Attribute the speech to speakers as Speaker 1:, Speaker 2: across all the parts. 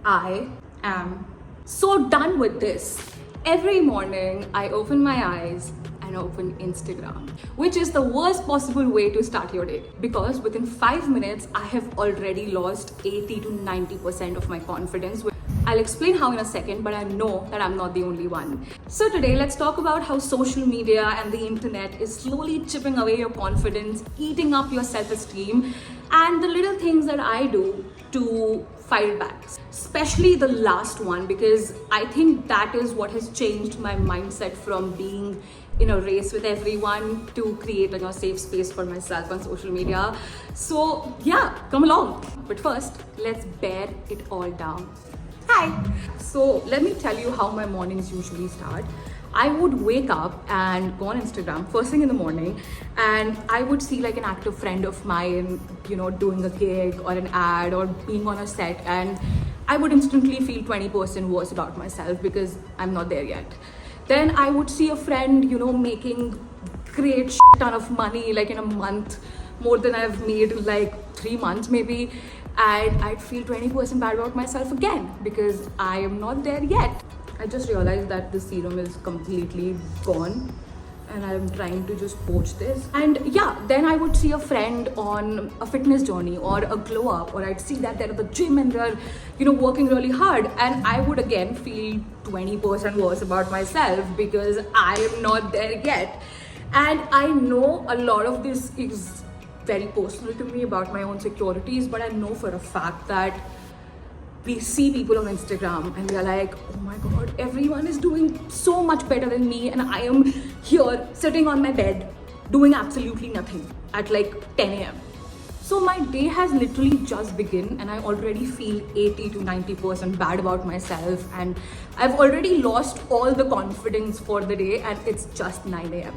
Speaker 1: I am so done with this. Every morning, I open my eyes and open Instagram, which is the worst possible way to start your day because within 5 minutes, I have already lost 80 to 90% of my confidence. I'll explain how in a second, but I know that I'm not the only one. So today, let's talk about how social media and the internet is slowly chipping away your confidence, eating up your self-esteem, and the little things that I do to fight back. Especially the last one, because I think that is what has changed my mindset from being in a race with everyone to create a safe space for myself on social media. So yeah, come along. But first, let's bear it all down. Hi! So let me tell you how my mornings usually start. I would wake up and go on Instagram first thing in the morning, and I would see like an active friend of mine, doing a gig or an ad or being on a set, and I would instantly feel 20% worse about myself because I'm not there yet. Then I would see a friend, making great ton of money like in a month, more than I've made in like 3 months maybe, and I'd feel 20% bad about myself again because I am not there yet. I just realized that the serum is completely gone and I'm trying to just poach this. And yeah, then I would see a friend on a fitness journey or a glow up, or I'd see that they're at the gym and they're, working really hard, and I would again feel 20% worse about myself because I am not there yet. And I know a lot of this is very personal to me about my own insecurities, but I know for a fact that we see people on Instagram and we are like, oh my god, everyone is doing so much better than me, and I am here sitting on my bed doing absolutely nothing at like 10 a.m. So my day has literally just begun and I already feel 80 to 90% bad about myself, and I've already lost all the confidence for the day and it's just 9 a.m.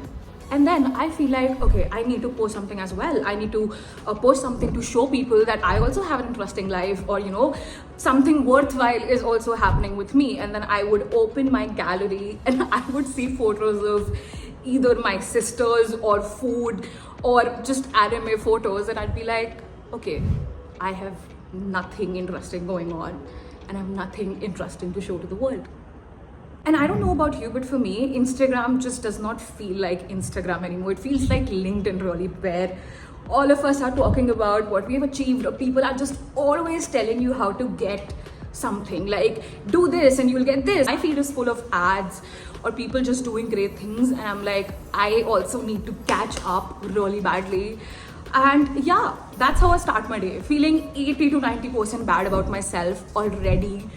Speaker 1: And then I feel like, okay, I need to post something as well. I need to post something to show people that I also have an interesting life, or, something worthwhile is also happening with me. And then I would open my gallery and I would see photos of either my sisters or food or just anime photos. And I'd be like, okay, I have nothing interesting going on and I have nothing interesting to show to the world. And I don't know about you, but for me, Instagram just does not feel like Instagram anymore. It feels like LinkedIn really, where all of us are talking about what we have achieved, or people are just always telling you how to get something, like do this and you'll get this. My feed is full of ads or people just doing great things, and I'm like, I also need to catch up really badly. And yeah, that's how I start my day, feeling 80 to 90% bad about myself already,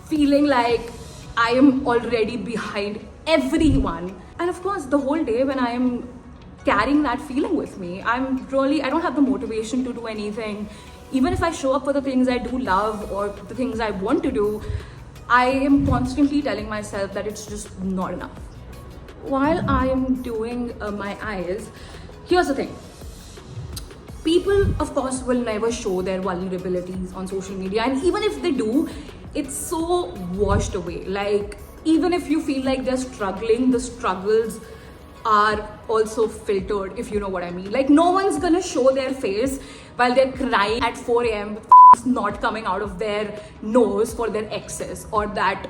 Speaker 1: feeling like I am already behind everyone. And of course, the whole day when I am carrying that feeling with me, I don't have the motivation to do anything. Even if I show up for the things I do love or the things I want to do, I am constantly telling myself that it's just not enough. While I am doing my eyes, here's the thing. People, of course, will never show their vulnerabilities on social media, and even if they do, it's so washed away. Like, even if you feel like they're struggling, the struggles are also filtered, if you know what I mean. Like, no one's gonna show their face while they're crying at 4 a.m. with not coming out of their nose for their exes, or that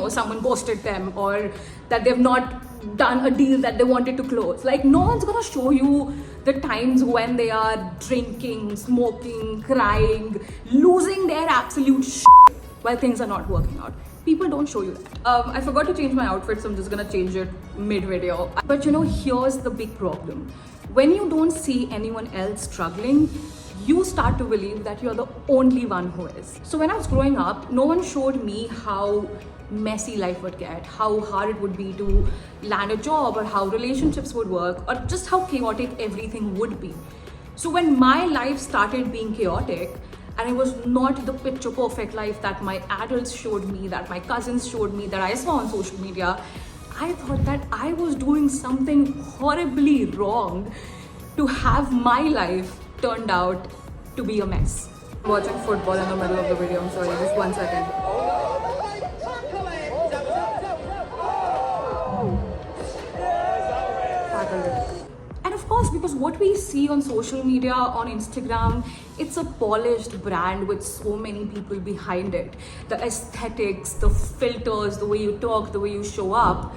Speaker 1: someone ghosted them, or that they've not done a deal that they wanted to close. Like, no one's gonna show you the times when they are drinking, smoking, crying, losing their absolute shit while things are not working out. People don't show you that. I forgot to change my outfit, so I'm just gonna change it mid-video. But here's the big problem. When you don't see anyone else struggling, you start to believe that you're the only one who is. So when I was growing up, no one showed me how messy life would get, how hard it would be to land a job, or how relationships would work, or just how chaotic everything would be. So when my life started being chaotic, and it was not the picture perfect life that my adults showed me, that my cousins showed me, that I saw on social media, I thought that I was doing something horribly wrong to have my life turned out to be a mess. Watching football in the middle of the video, I'm sorry, just 1 second. And of course, because what we see on social media, on Instagram, it's a polished brand with so many people behind it. The aesthetics, the filters, the way you talk, the way you show up,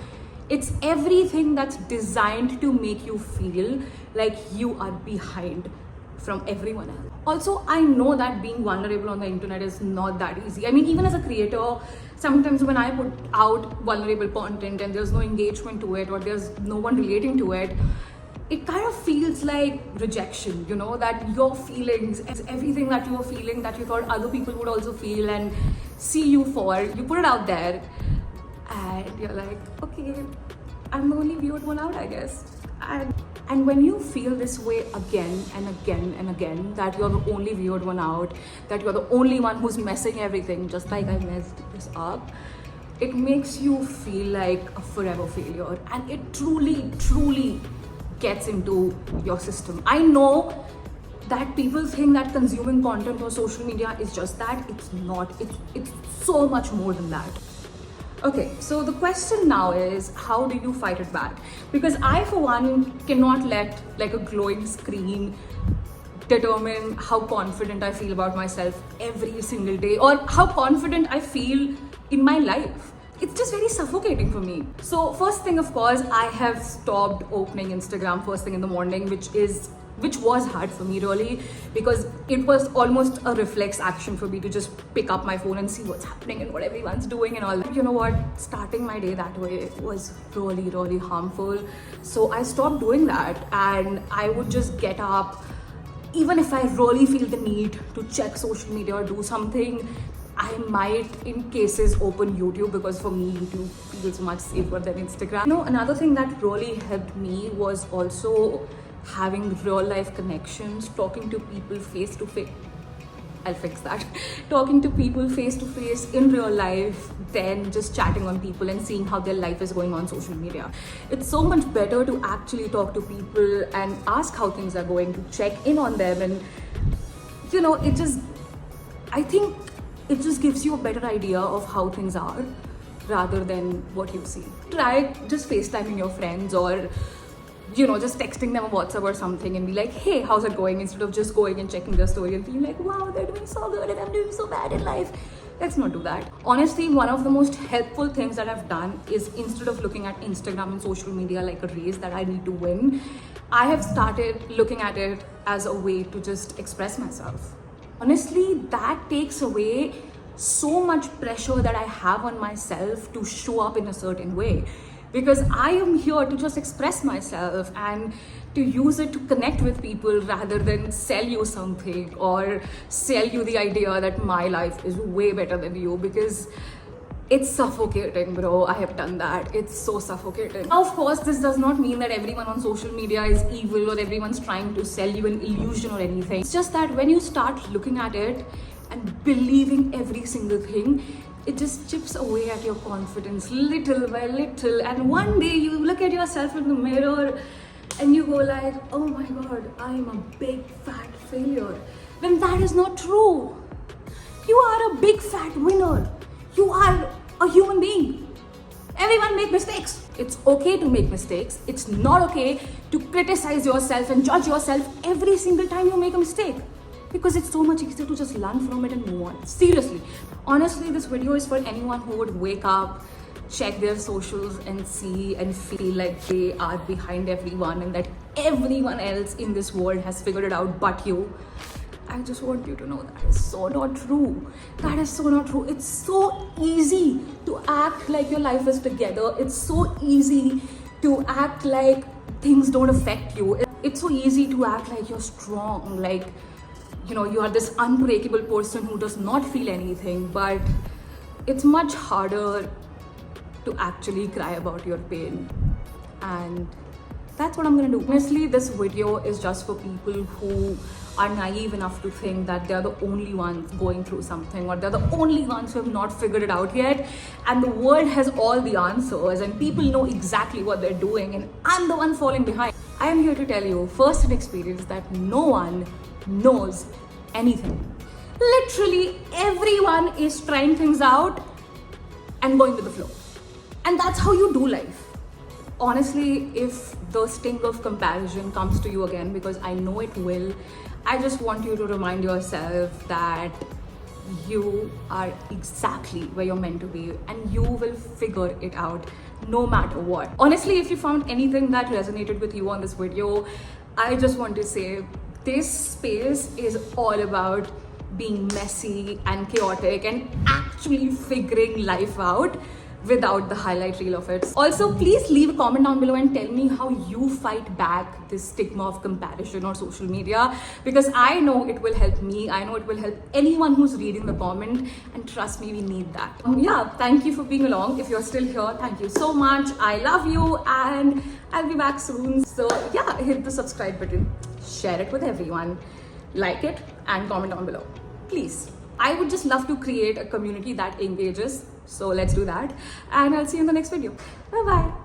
Speaker 1: it's everything that's designed to make you feel like you are behind from everyone else. Also, I know that being vulnerable on the internet is not that easy. I mean, even as a creator, sometimes when I put out vulnerable content and there's no engagement to it or there's no one relating to it, it kind of feels like rejection, you know, that your feelings, everything that you were feeling that you thought other people would also feel and see you for, you put it out there and you're like, okay, I'm the only weird one out, I guess. And when you feel this way again and again and again, that you're the only weird one out, that you're the only one who's messing everything, just like I messed this up, it makes you feel like a forever failure. And it truly, truly gets into your system. I know that people think that consuming content on social media is just that. It's not. It's so much more than that. Okay, so the question now is, how do you fight it back? Because I, for one, cannot let like a glowing screen determine how confident I feel about myself every single day or how confident I feel in my life. It's just very suffocating for me. So first thing, of course, I have stopped opening Instagram first thing in the morning, which was hard for me really, because it was almost a reflex action for me to just pick up my phone and see what's happening and what everyone's doing and all that. You know what? Starting my day that way was really, really harmful. So I stopped doing that and I would just get up. Even if I really feel the need to check social media or do something, I might, in cases, open YouTube, because for me, YouTube feels much safer than Instagram. You know, another thing that really helped me was also having real life connections, talking to people face to face. I'll fix that. Talking to people face to face in real life than just chatting on people and seeing how their life is going on social media. It's so much better to actually talk to people and ask how things are going, to check in on them, and you know, I think it just gives you a better idea of how things are rather than what you see. Try just FaceTiming your friends or, you know, just texting them a WhatsApp or something and be like, hey, how's it going? Instead of just going and checking their story and feeling like, wow, they're doing so good and I'm doing so bad in life. Let's not do that. Honestly, one of the most helpful things that I've done is, instead of looking at Instagram and social media like a race that I need to win, I have started looking at it as a way to just express myself. Honestly, that takes away so much pressure that I have on myself to show up in a certain way, because I am here to just express myself and to use it to connect with people rather than sell you something or sell you the idea that my life is way better than you, because it's suffocating, bro. I have done that. It's so suffocating. Now, of course, this does not mean that everyone on social media is evil or everyone's trying to sell you an illusion or anything. It's just that when you start looking at it and believing every single thing, it just chips away at your confidence little by little. And one day you look at yourself in the mirror and you go like, oh my God, I'm a big fat failure. When that is not true. You are a big fat winner. You are a human being. Everyone make mistakes. It's okay to make mistakes. It's not okay to criticize yourself and judge yourself every single time you make a mistake, because it's so much easier to just learn from it and move on. Seriously. Honestly, this video is for anyone who would wake up, check their socials and see and feel like they are behind everyone and that everyone else in this world has figured it out but you. I just want you to know that is so not true. That is so not true. It's so easy to act like your life is together. It's so easy to act like things don't affect you. It's so easy to act like you're strong, like, you know, you are this unbreakable person who does not feel anything. But it's much harder to actually cry about your pain. And that's what I'm gonna do. Honestly, this video is just for people who are naive enough to think that they're the only ones going through something, or they're the only ones who have not figured it out yet, and the world has all the answers and people know exactly what they're doing and I'm the one falling behind. I am here to tell you first hand experience that no one knows anything. Literally everyone is trying things out and going with the flow, and that's how you do life. honestly, if the sting of comparison comes to you again, because I know it will, I just want you to remind yourself that you are exactly where you're meant to be and you will figure it out no matter what. Honestly, if you found anything that resonated with you on this video, I just want to say this space is all about being messy and chaotic and actually figuring life out without the highlight reel of it. Also, please leave a comment down below and tell me how you fight back this stigma of comparison on social media, because I know it will help me. I know it will help anyone who's reading the comment, and trust me, we need that. Yeah, thank you for being along. If you're still here, thank you so much. I love you and I'll be back soon. So yeah, hit the subscribe button, share it with everyone, like it and comment down below. Please. I would just love to create a community that engages. So let's do that. And I'll see you in the next video. Bye bye.